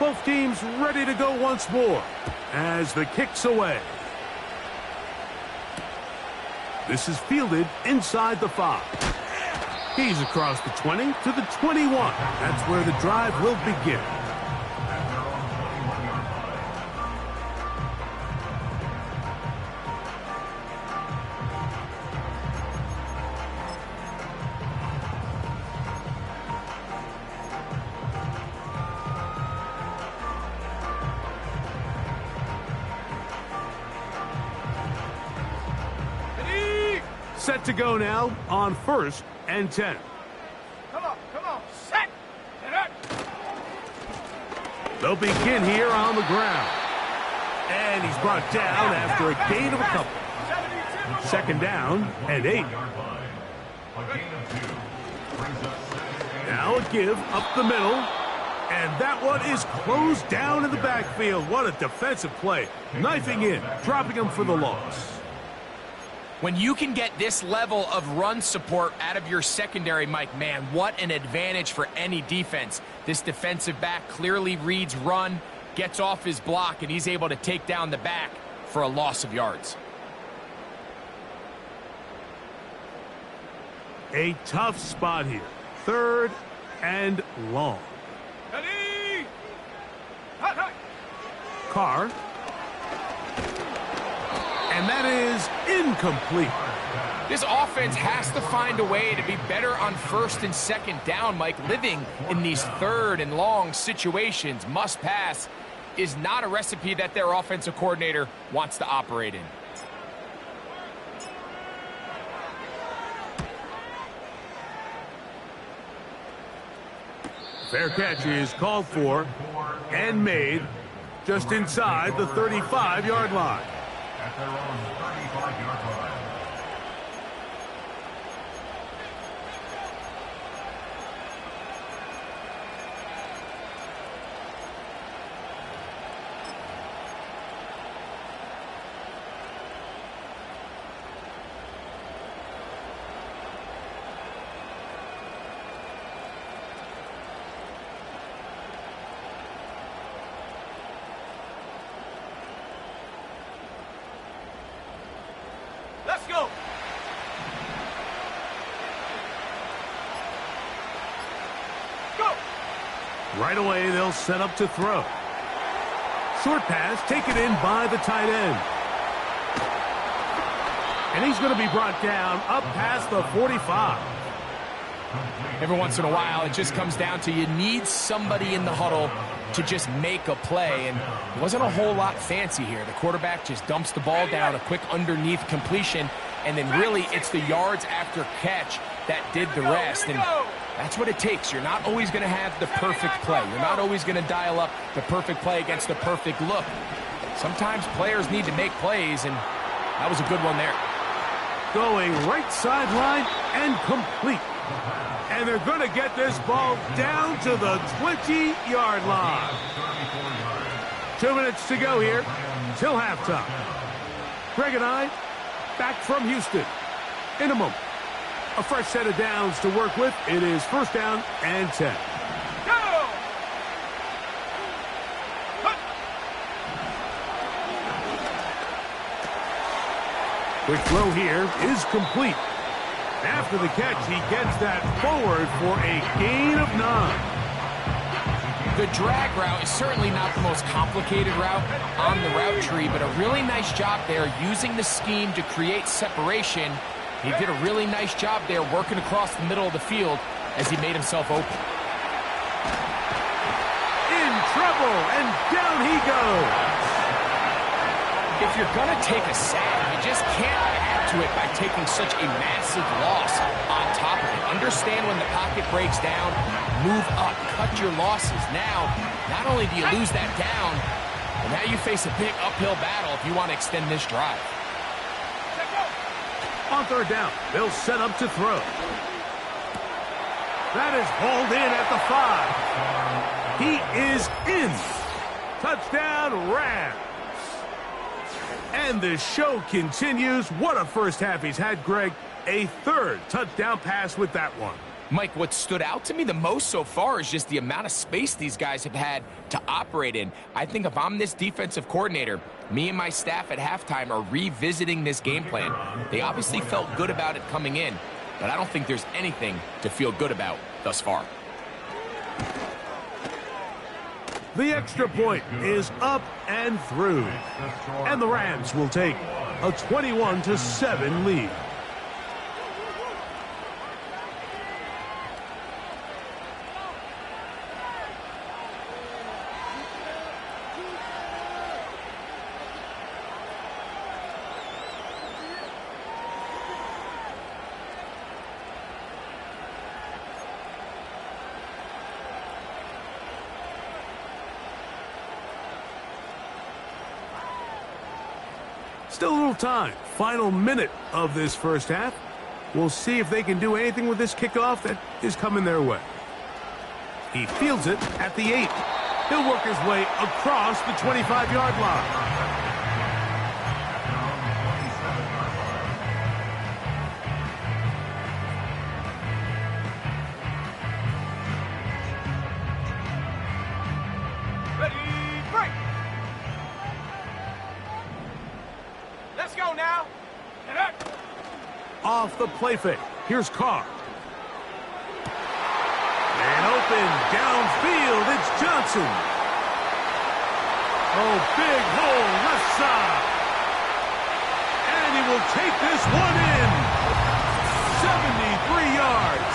Both teams ready to go once more as the kick's away. This is fielded inside the 5. He's across the 20 to the 21. That's where the drive will begin. Set to go now on 1st and 10. Come on, set! They'll begin here on the ground. And he's brought down after a gain of a couple. 2nd down and 8. Now a give up the middle. And that one is closed down in the backfield. What a defensive play. Knifing in, dropping him for the loss. When you can get this level of run support out of your secondary, Mike, man, what an advantage for any defense. This defensive back clearly reads run, gets off his block, and he's able to take down the back for a loss of yards. A tough spot here. 3rd and long. Carr. And that is incomplete. This offense has to find a way to be better on 1st and 2nd down, Mike. Living in these 3rd and long situations, must pass, is not a recipe that their offensive coordinator wants to operate in. Fair catch is called for and made just inside the 35-yard line. At their own 35-yard line. Let's go! Go! Right away, they'll set up to throw. Short pass taken in by the tight end. And he's going to be brought down up past the 45. Every once in a while, it just comes down to you need somebody in the huddle to just make a play, and it wasn't a whole lot fancy here. The quarterback just dumps the ball down, a quick underneath completion, and then really it's the yards after catch that did the rest, and that's what it takes. You're not always going to have the perfect play. You're not always going to dial up the perfect play against the perfect look. Sometimes players need to make plays, and that was a good one there. Going right sideline and complete. And they're going to get this ball down to the 20-yard line. 2 minutes to go here till halftime. Greg and I back from Houston in a moment. A fresh set of downs to work with. It is 1st down and 10. Go! Quick throw here is complete. After the catch, he gets that forward for a gain of 9. The drag route is certainly not the most complicated route on the route tree, but a really nice job there using the scheme to create separation. He did a really nice job there working across the middle of the field as he made himself open. In trouble, and down he goes. If you're going to take a sack, you just can't add to it by taking such a massive loss on top of it. Understand when the pocket breaks down, move up, cut your losses. Now, not only do you lose that down, but now you face a big uphill battle if you want to extend this drive. On 3rd down, they'll set up to throw. That is hauled in at the 5. He is in. Touchdown, Rams. And the show continues. What a first half he's had, Greg. A 3rd touchdown pass with that one. Mike, what stood out to me the most so far is just the amount of space these guys have had to operate in. I think if I'm this defensive coordinator, me and my staff at halftime are revisiting this game plan. They obviously felt good about it coming in, but I don't think there's anything to feel good about thus far. The extra point is up and through, and the Rams will take a 21-7 lead. Still a little time. Final minute of this first half. We'll see if they can do anything with this kickoff that is coming their way. He fields it at the 8. He'll work his way across the 25-yard line. Off the play fake. Here's Carr. And open downfield. It's Johnson. Oh, big hole left side. And he will take this one in. 73 yards.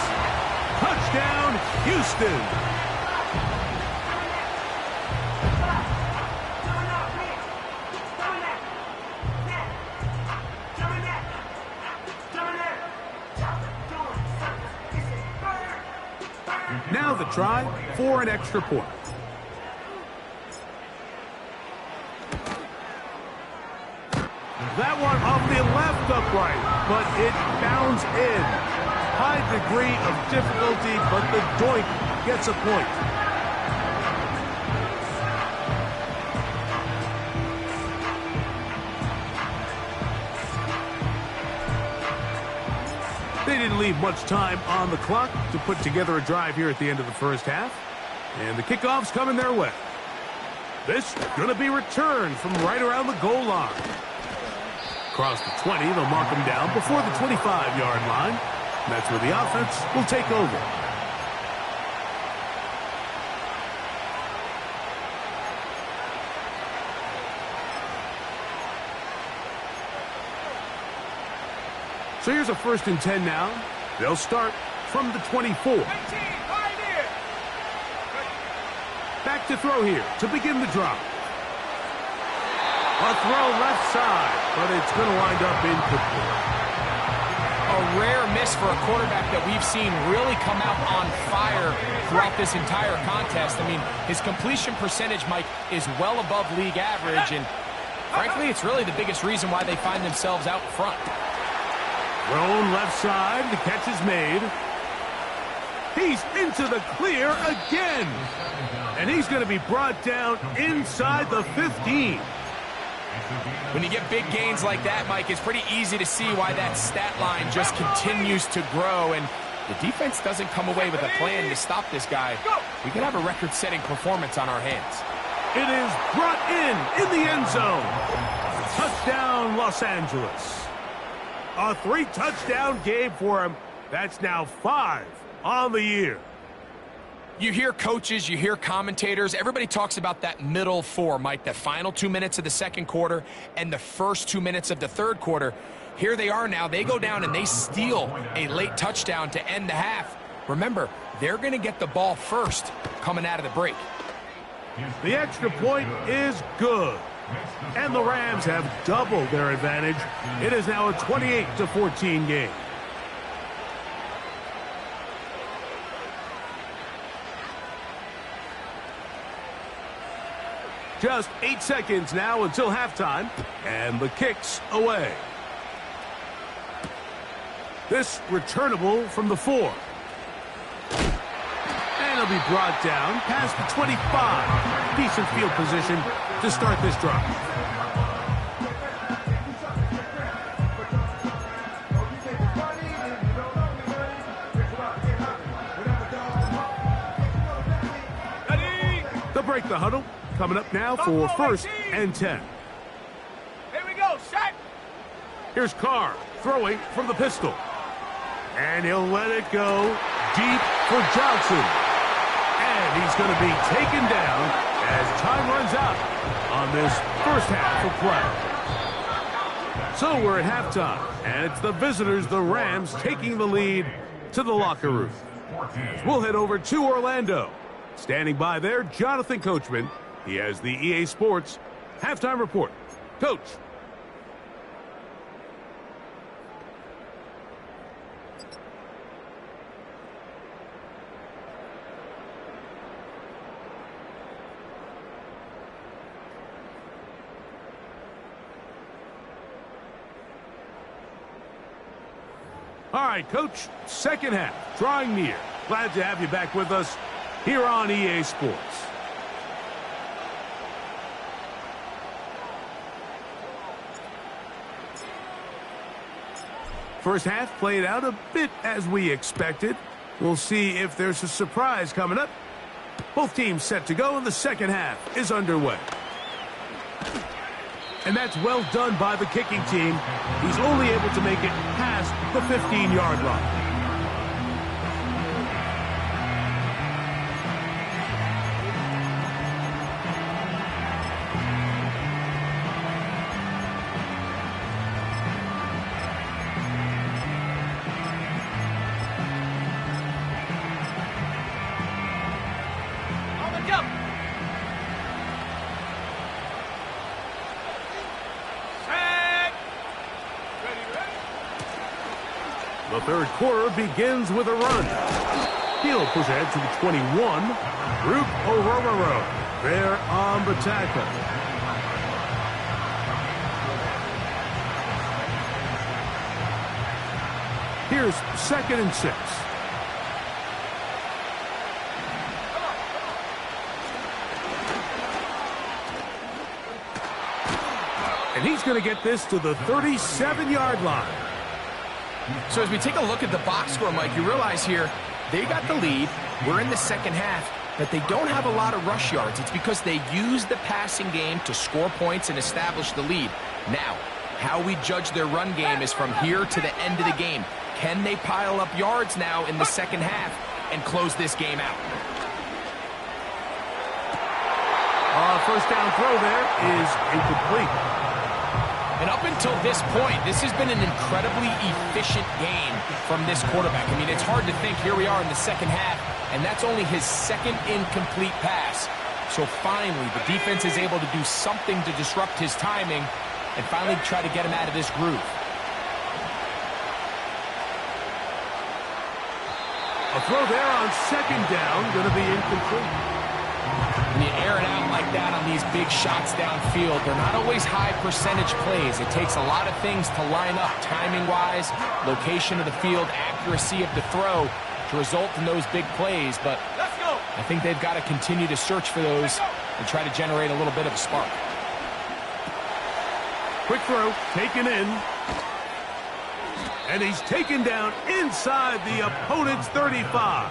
Touchdown, Houston. Now the try for an extra point. That one off the left upright, but it bounds in. High degree of difficulty, but the doink gets a point. They didn't leave much time on the clock to put together a drive here at the end of the first half. And the kickoff's coming their way. This is going to be returned from right around the goal line. Across the 20, they'll mark him down before the 25-yard line. And that's where the offense will take over. So here's a 1st and 10 now. They'll start from the 24. Back to throw here to begin the drive. A throw left side, but it's going to wind up incomplete. A rare miss for a quarterback that we've seen really come out on fire throughout this entire contest. I mean, his completion percentage, Mike, is well above league average, and frankly, it's really the biggest reason why they find themselves out front. Thrown left side, the catch is made. He's into the clear again. And he's going to be brought down inside the 15. When you get big gains like that, Mike, it's pretty easy to see why that stat line just continues to grow. And the defense doesn't come away with a plan to stop this guy. We could have a record-setting performance on our hands. It is brought in the end zone. Touchdown, Los Angeles. A 3-touchdown game for him. That's now 5 on the year. You hear coaches, you hear commentators, everybody talks about that middle 4, Mike, the final 2 minutes of the second quarter and the first 2 minutes of the third quarter. Here they are now. They go down and they steal a late touchdown to end the half. Remember, they're going to get the ball first coming out of the break. The extra point is good. And the Rams have doubled their advantage. It is now a 28-14 game. Just 8 seconds now until halftime, and the kick's away. This returnable from the 4. And he'll be brought down past the 25. Decent field position to start this drive. break the huddle. Coming up now for 1st and 10. Here we go. Set. Here's Carr throwing from the pistol. And he'll let it go deep for Johnson. And he's going to be taken down as time runs out on this first half of play. So we're at halftime, and it's the visitors, the Rams, taking the lead to the locker room. We'll head over to Orlando. Standing by there, Jonathan Coachman. He has the EA Sports halftime report. Coach. All right, Coach, second half, drawing near. Glad to have you back with us here on EA Sports. First half played out a bit as we expected. We'll see if there's a surprise coming up. Both teams set to go, and the second half is underway. And that's well done by the kicking team. He's only able to make it past the 15-yard line. On the jump. Set. Ready, ready. The third quarter begins with a run. He'll push ahead to the 21. Root Orororo there on the tackle. Here's 2nd and 6. And he's going to get this to the 37-yard line. So as we take a look at the box score, Mike, you realize here they got the lead. We're in the second half, but they don't have a lot of rush yards. It's because they use the passing game to score points and establish the lead. Now, how we judge their run game is from here to the end of the game. Can they pile up yards now in the second half and close this game out? First down throw there is incomplete. And up until this point, this has been an incredibly efficient game from this quarterback. I mean, it's hard to think here we are in the second half, and that's only his second incomplete pass. So finally, the defense is able to do something to disrupt his timing and finally try to get him out of this groove. A throw there on 2nd down, going to be incomplete. When you air it out like that on these big shots downfield, they're not always high percentage plays. It takes a lot of things to line up timing-wise, location of the field, accuracy of the throw to result in those big plays. But Let's go. I think they've got to continue to search for those and try to generate a little bit of a spark. Quick throw, taken in. And he's taken down inside the opponent's 35.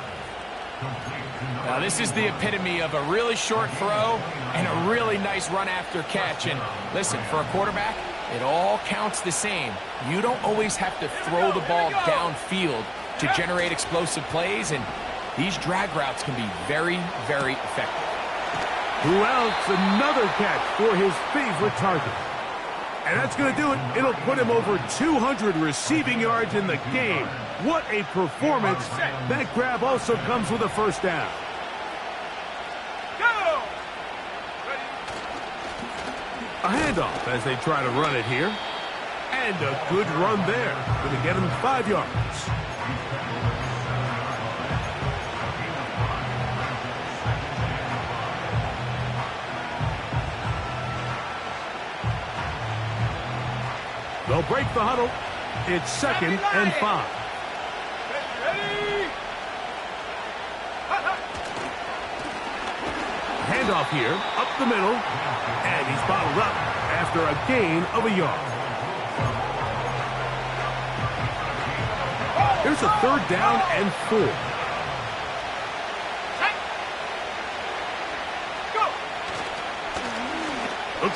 Now, this is the epitome of a really short throw and a really nice run after catch. And listen, for a quarterback, it all counts the same. You don't always have to throw the ball downfield to generate explosive plays, and these drag routes can be very, very effective. Who else? Another catch for his favorite target. And that's going to do it. It'll put him over 200 receiving yards in the game. What a performance. That grab also comes with a first down. Go. A handoff as they try to run it here. And a good run there. Going to get him 5 yards. They'll break the huddle. It's 2nd and 5. Ready. Handoff here, up the middle, and he's bottled up after a gain of a yard. Here's a 3rd down and 4. Set. Go.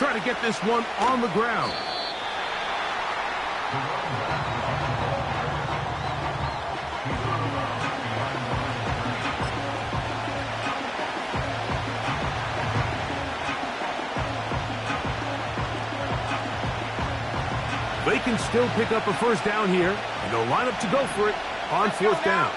try to get this one on the ground. They can still pick up a first down here, and they'll line up to go for it on fourth down.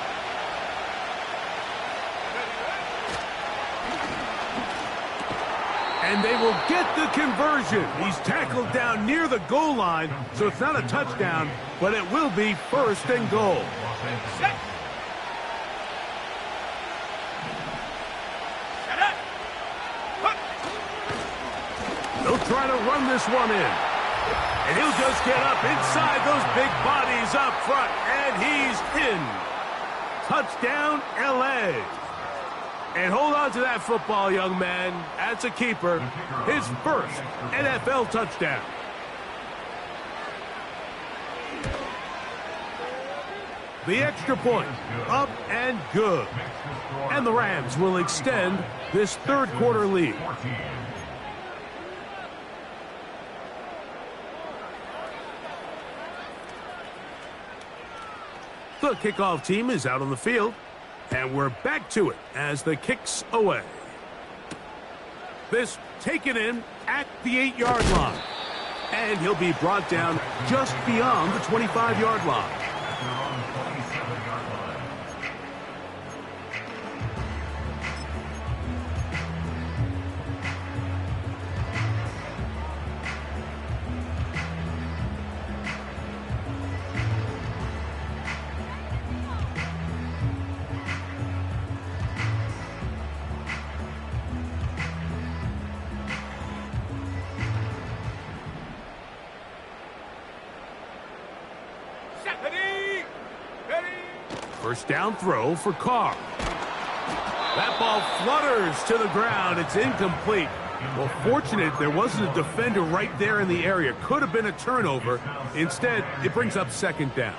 And they will get the conversion. He's tackled down near the goal line, so it's not a touchdown, but it will be first and goal. Set. Set up. Hook. They'll try to run this one in. And he'll just get up inside those big bodies up front, and he's in. Touchdown, L.A. And hold on to that football, young man. That's a keeper. His first NFL touchdown. The extra point, up and good. And the Rams will extend this third quarter lead. The kickoff team is out on the field, and we're back to it as the kick's away. This taken in at the 8-yard line, and he'll be brought down just beyond the 25-yard line. First down throw for Carr. That ball flutters to the ground. It's incomplete. Well, fortunate there wasn't a defender right there in the area. Could have been a turnover. Instead, it brings up second down.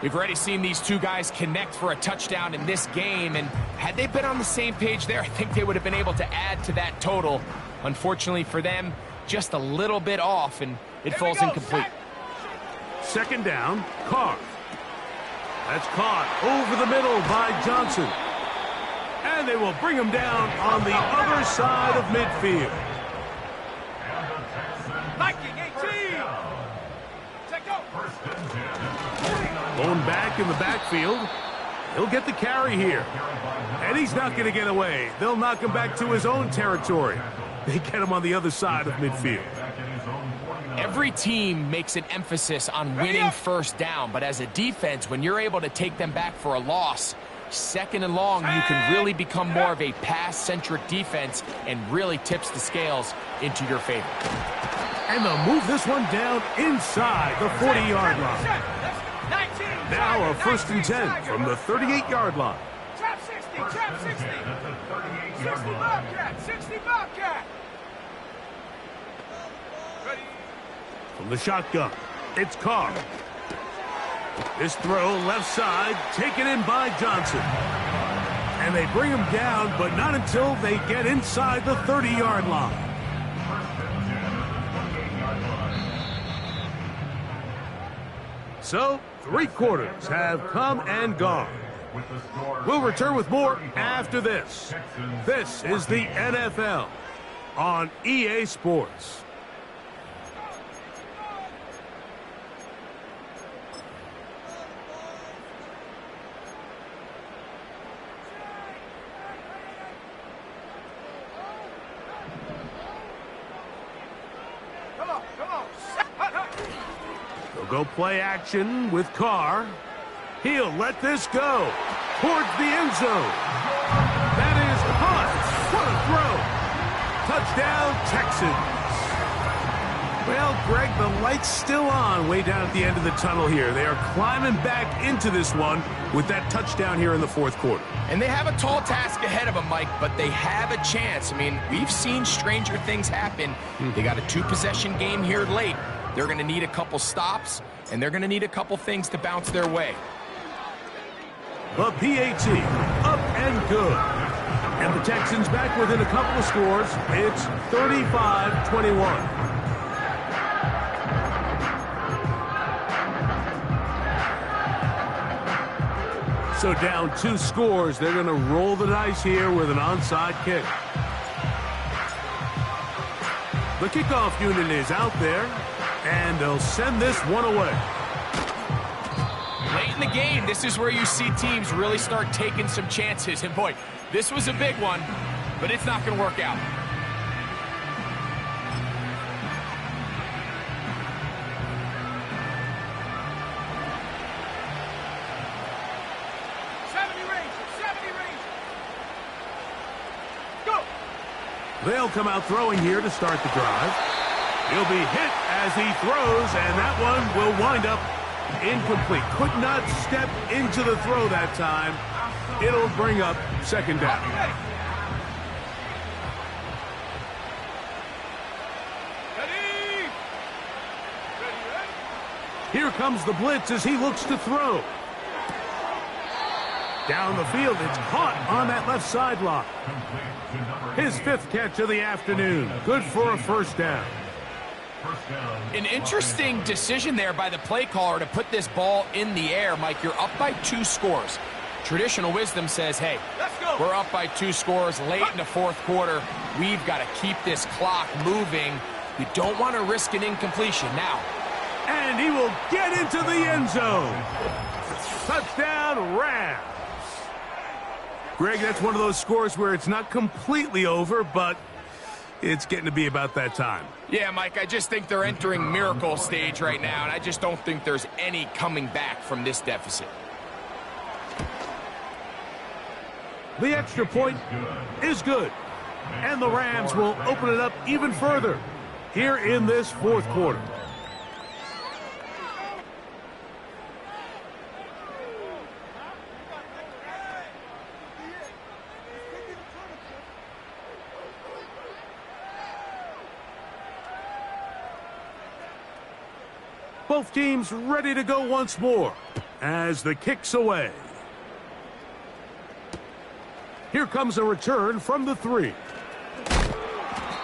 We've already seen these two guys connect for a touchdown in this game, and had they been on the same page there, I think they would have been able to add to that total. Unfortunately for them, just a little bit off, and it falls incomplete. Second down, Carr. That's caught over the middle by Johnson. And they will bring him down on the other side of midfield. Viking 18. Check out. Going back in the backfield. He'll get the carry here. And he's not going to get away. They'll knock him back to his own territory. They get him on the other side of midfield. Every team makes an emphasis on winning first down, but as a defense, when you're able to take them back for a loss, second and long, you can really become more of a pass-centric defense and really tips the scales into your favor. And they'll move this one down inside the 40-yard line. Now a first and 10 from the 38-yard line. Trap 60, trap 60. 60 Bobcat, 60 Bobcat. Ready. From the shotgun, it's Carr. This throw left side, taken in by Johnson. And they bring him down, but not until they get inside the 30-yard line. So, 3 quarters have come and gone. We'll return with more after this. This is the NFL on EA Sports. They'll go play action with Carr. He'll let this go towards the end zone. That is caught. What a throw. Touchdown, Texans. Well, Greg, the light's still on way down at the end of the tunnel here. They are climbing back into this one with that touchdown here in the fourth quarter. And they have a tall task ahead of them, Mike, but they have a chance. I mean, we've seen stranger things happen. They got a 2-possession game here late. They're going to need a couple stops, and they're going to need a couple things to bounce their way. The PAT, up and good. And the Texans back within a couple of scores. It's 35-21. So down 2 scores, they're going to roll the dice here with an onside kick. The kickoff unit is out there, and they'll send this one away. Late in the game, this is where you see teams really start taking some chances. And boy, this was a big one, but it's not going to work out. They'll come out throwing here to start the drive. He'll be hit as he throws, and that one will wind up incomplete. Could not step into the throw that time. It'll bring up second down. Here comes the blitz as he looks to throw. Down the field, it's caught on that left sideline. His 5th catch of the afternoon. Good for a first down. An interesting decision there by the play caller to put this ball in the air. Mike, you're up by 2 scores. Traditional wisdom says, hey, we're up by 2 scores late in the 4th quarter. We've got to keep this clock moving. You don't want to risk an incompletion now. And he will get into the end zone. Touchdown, Rams. Greg, that's one of those scores where it's not completely over, but it's getting to be about that time. Yeah, Mike, I just think they're entering miracle stage right now, and I just don't think there's any coming back from this deficit. The extra point is good, and the Rams will open it up even further here in this 4th quarter. Both teams ready to go once more as the kick's away. Here comes a return from the 3.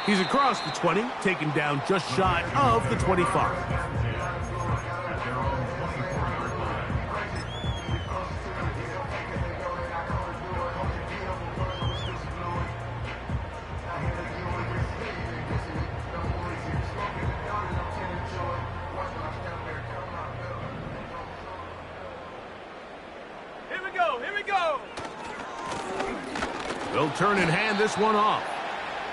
He's across the 20, taken down just shy of the 25. They'll turn and hand this one off.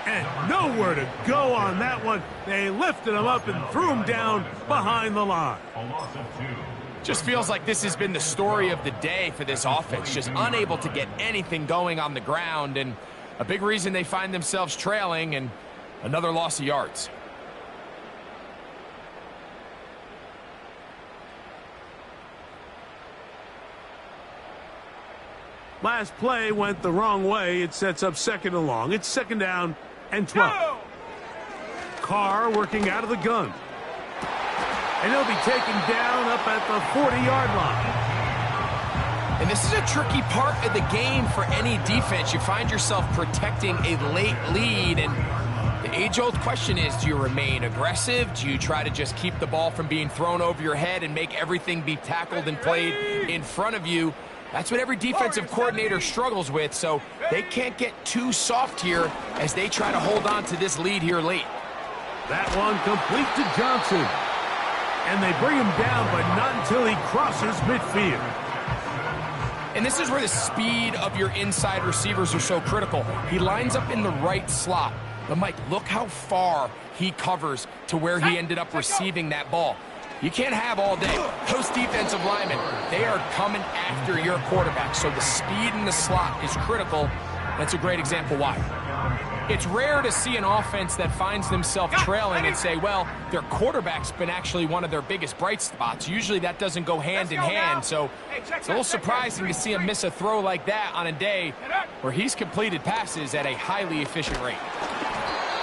And nowhere to go on that one. They lifted him up and threw him down behind the line. Just feels like this has been the story of the day for this offense. Just unable to get anything going on the ground. And a big reason they find themselves trailing and another loss of yards. Last play went the wrong way. It sets up 2nd and long. It's 2nd down and 12. Carr working out of the gun. And he'll be taken down up at the 40-yard line. And this is a tricky part of the game for any defense. You find yourself protecting a late lead, and the age-old question is, do you remain aggressive? Do you try to just keep the ball from being thrown over your head and make everything be tackled and played in front of you? That's what every defensive coordinator struggles with, so they can't get too soft here as they try to hold on to this lead here late. That one complete to Johnson. And they bring him down, but not until he crosses midfield. And this is where the speed of your inside receivers are so critical. He lines up in the right slot. But, Mike, look how far he covers to where he ended up receiving that ball. You can't have all day. Those defensive linemen, they are coming after your quarterback. So the speed in the slot is critical. That's a great example why. It's rare to see an offense that finds themselves trailing and say, well, their quarterback's been actually one of their biggest bright spots. Usually that doesn't go hand in hand. So it's a little surprising to see him miss a throw like that on a day where he's completed passes at a highly efficient rate.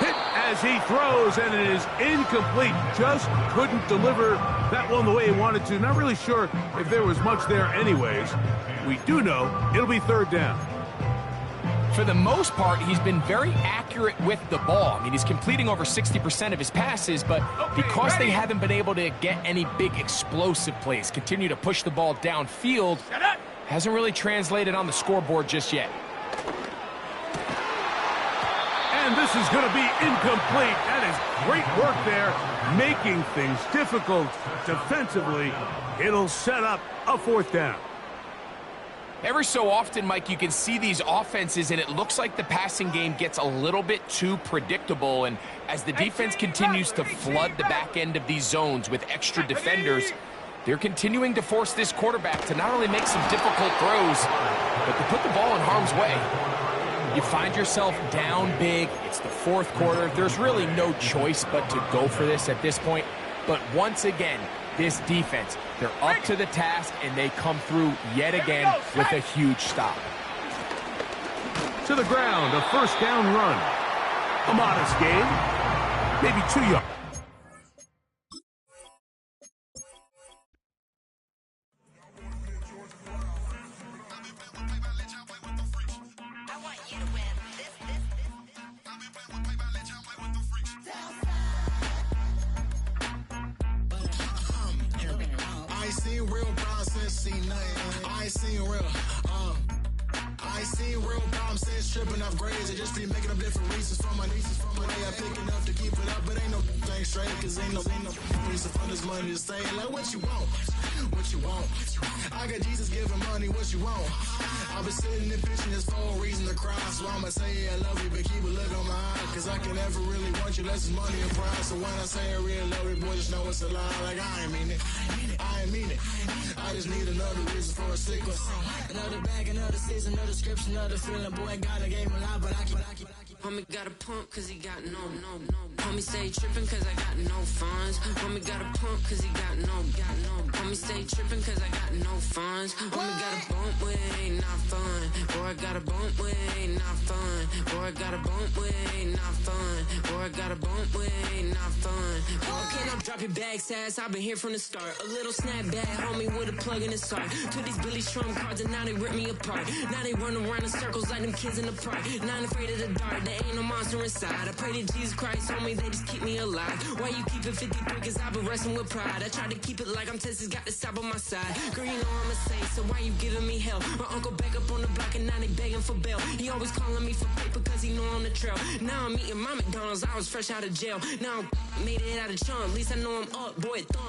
Hit as he throws, and it is incomplete. Just couldn't deliver that one the way he wanted to. Not really sure if there was much there anyways. We do know it'll be 3rd down. For the most part, he's been very accurate with the ball. I mean, he's completing over 60% of his passes, but because they haven't been able to get any big explosive plays, continue to push the ball downfield, hasn't really translated on the scoreboard just yet. And this is going to be incomplete. That is great work there, making things difficult defensively. It'll set up a fourth down. Every so often, Mike, you can see these offenses, and it looks like the passing game gets a little bit too predictable. And as the defense continues to flood the back end of these zones with extra defenders, they're continuing to force this quarterback to not only make some difficult throws, but to put the ball in harm's way. You find yourself down big. It's the fourth quarter. There's really no choice but to go for this at this point. But once again, this defense, they're up to the task, and they come through yet again with a huge stop. To the ground, a first down run. A modest gain, maybe 2 yards. I ain't seen real problems since seen nothing. I ain't seen real, I ain't seen real problems since tripping off grades. I just be making up different reasons for my nieces. From my way I pick enough to keep it up, but ain't no thing straight, cause ain't no reason for this money to stay. Like what you want, what you want. I got Jesus giving money, what you want. I've been sitting and pitching this for a reason to cry. So I'ma say I love you, but keep a look on my eye, cause I can never really want you less than money and pride. So when I say I really love you, boy, just know it's a lie. Like I ain't mean it, I ain't mean it. I just need another reason for a sickle. Another bag, another season, another description, another feeling. Boy, God, I gave him a lot, but I keep. Homie got a pump cause he got no. Homie stay tripping cause I got no funds. Homie got a pump cause he got no. Homie stay tripping cause I got no funds. Homie got a bump with it ain't not fun. Boy, I got a bump with it ain't not fun. Boy, I got a bump with it ain't not fun. Boy, I got a bump with it ain't not fun. Okay, now drop your bag, sass. I've been here from the start. A little snapback, homie, with a plug in his heart. To these Billy Trump cards and now they rip me apart. Now they run around in circles like them kids in the park. Not afraid of the dark. There ain't no monster inside. I pray to Jesus Christ, homie, they just keep me alive. Why you keep it 53? Cause I've been wrestling with pride. I try to keep it like I'm Texas, got the stop on my side. Girl, you know I'm a saint, so why you giving me hell? My uncle back up on the block and now they begging for bail. He always calling me for paper cause he know I'm the trail. Now I'm eating my McDonald's, I was fresh out of jail. Now I made it out of chunk, at least I know I'm up, boy, thumb.